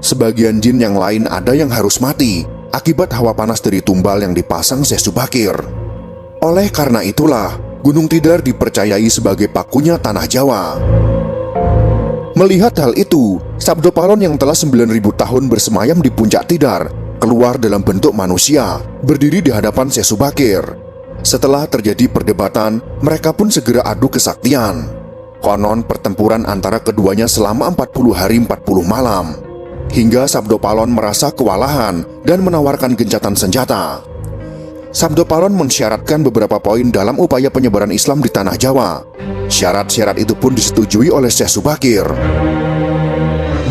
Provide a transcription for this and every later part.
Sebagian jin yang lain ada yang harus mati akibat hawa panas dari tumbal yang dipasang Syekh Subakir. Oleh karena itulah, Gunung Tidar dipercayai sebagai pakunya tanah Jawa. Melihat hal itu, Sabdo Palon yang telah 9.000 tahun bersemayam di puncak Tidar keluar dalam bentuk manusia, berdiri di hadapan Syekh Subakir. Setelah terjadi perdebatan, mereka pun segera adu kesaktian. Konon pertempuran antara keduanya selama 40 hari 40 malam. Hingga Sabdo Palon merasa kewalahan dan menawarkan gencatan senjata. Sabdo Palon mensyaratkan beberapa poin dalam upaya penyebaran Islam di tanah Jawa. Syarat-syarat itu pun disetujui oleh Syekh Subakir.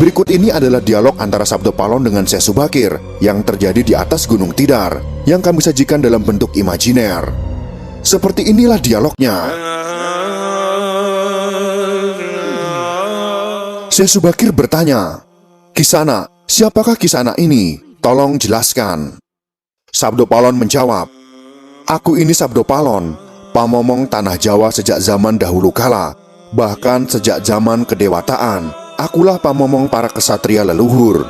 Berikut ini adalah dialog antara Sabdo Palon dengan Syekh Subakir yang terjadi di atas Gunung Tidar, yang kami sajikan dalam bentuk imajiner. Seperti inilah dialognya. Syekh Subakir bertanya, "Kisana, siapakah Kisana ini? Tolong jelaskan." Sabdo Palon menjawab, "Aku ini Sabdo Palon, pamomong tanah Jawa sejak zaman dahulu kala. Bahkan sejak zaman kedewataan, akulah pamomong para kesatria leluhur.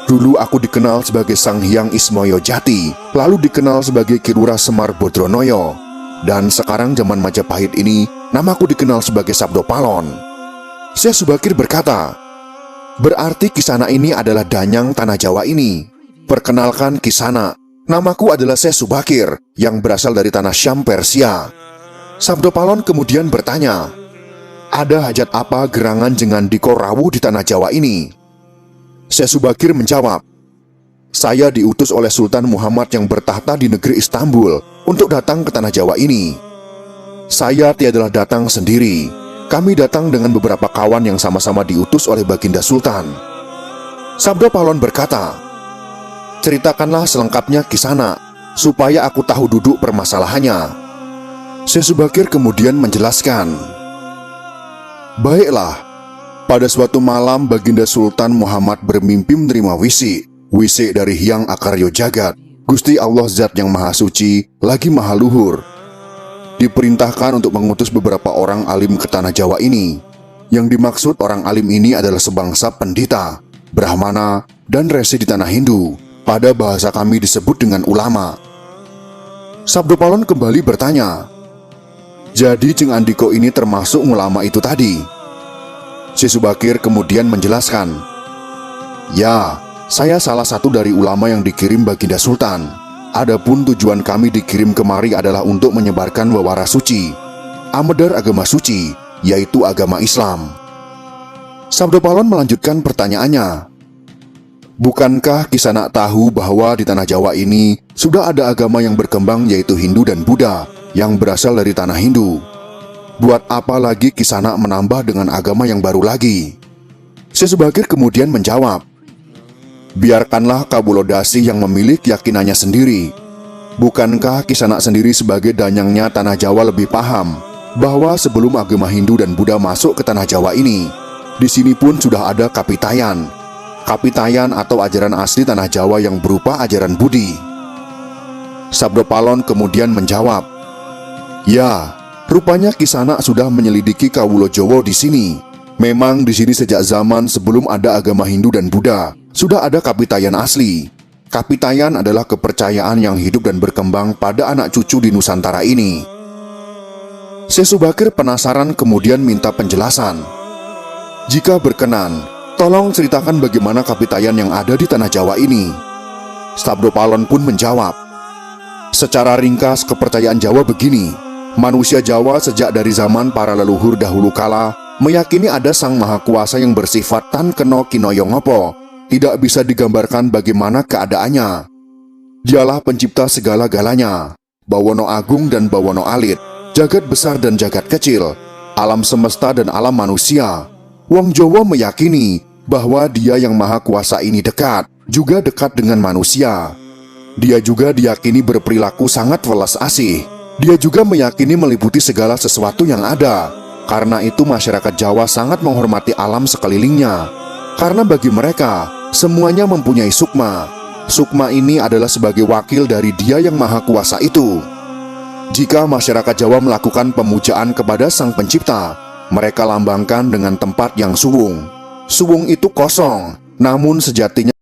Dulu aku dikenal sebagai Sang Hyang Ismoyo Jati, lalu dikenal sebagai Ki Lurah Semar Bodronoyo. Dan sekarang zaman Majapahit ini, namaku dikenal sebagai Sabdo Palon." Syekh Subakir berkata, "Berarti Kisana ini adalah danyang tanah Jawa ini. Perkenalkan Kisana, namaku adalah Syekh Subakir yang berasal dari tanah Syam Persia." Sabdo Palon kemudian bertanya, "Ada hajat apa gerangan Jengandiko rawuh di tanah Jawa ini?" Syekh Subakir menjawab, "Saya diutus oleh Sultan Muhammad yang bertahta di negeri Istanbul untuk datang ke tanah Jawa ini. Saya tiadalah datang sendiri. Kami datang dengan beberapa kawan yang sama-sama diutus oleh Baginda Sultan." Sabdo Palon berkata, "Ceritakanlah selengkapnya Kisana, supaya aku tahu duduk permasalahannya." Syekh Subakir kemudian menjelaskan, "Baiklah, pada suatu malam Baginda Sultan Muhammad bermimpi menerima wisi dari Hyang Akaryo Jagat, Gusti Allah Zat yang Maha Suci, lagi Maha Luhur. Diperintahkan untuk mengutus beberapa orang alim ke tanah Jawa ini. Yang dimaksud orang alim ini adalah sebangsa pendeta, brahmana, dan resi di tanah Hindu. Pada bahasa kami disebut dengan ulama." Sabdo Palon kembali bertanya, "Jadi Jengandiko ini termasuk ulama itu tadi?" Syekh Subakir kemudian menjelaskan, "Ya, saya salah satu dari ulama yang dikirim Baginda Sultan. Adapun tujuan kami dikirim kemari adalah untuk menyebarkan wawara suci, amedar agama suci, yaitu agama Islam." Sabdo Palon melanjutkan pertanyaannya, "Bukankah Kisana tahu bahwa di tanah Jawa ini sudah ada agama yang berkembang yaitu Hindu dan Buddha yang berasal dari tanah Hindu? Buat apa lagi Kisana menambah dengan agama yang baru lagi?" Syekh Subakir kemudian menjawab, "Biarkanlah Kabulodasi yang memilih keyakinannya sendiri. Bukankah Kisana sendiri sebagai danyangnya tanah Jawa lebih paham bahwa sebelum agama Hindu dan Buddha masuk ke tanah Jawa ini, di sini pun sudah ada Kapitayan. Kapitayan atau ajaran asli tanah Jawa yang berupa ajaran Budi." Sabdo Palon kemudian menjawab, "Ya, rupanya Kisana sudah menyelidiki Kawulo Jowo di sini. Memang di sini sejak zaman sebelum ada agama Hindu dan Buddha sudah ada Kapitayan asli. Kapitayan adalah kepercayaan yang hidup dan berkembang pada anak cucu di Nusantara ini." Syekh Subakir penasaran kemudian minta penjelasan. "Jika berkenan, tolong ceritakan bagaimana Kapitayan yang ada di tanah Jawa ini." Sabdo Palon pun menjawab, "Secara ringkas kepercayaan Jawa begini. Manusia Jawa sejak dari zaman para leluhur dahulu kala meyakini ada Sang Maha Kuasa yang bersifat tan keno kinoyo ngopo, tidak bisa digambarkan bagaimana keadaannya. Dialah pencipta segala-galanya, Bawono Agung dan Bawono Alit, jagat besar dan jagat kecil, alam semesta dan alam manusia. Wong Jawa meyakini bahwa Dia yang Maha Kuasa ini dekat, juga dekat dengan manusia. Dia juga diyakini berperilaku sangat welas asih. Dia juga meyakini meliputi segala sesuatu yang ada. Karena itu masyarakat Jawa sangat menghormati alam sekelilingnya. Karena bagi mereka, semuanya mempunyai sukma. Sukma ini adalah sebagai wakil dari Dia yang Maha Kuasa itu. Jika masyarakat Jawa melakukan pemujaan kepada Sang Pencipta, mereka lambangkan dengan tempat yang suwung. Suwung itu kosong, namun sejatinya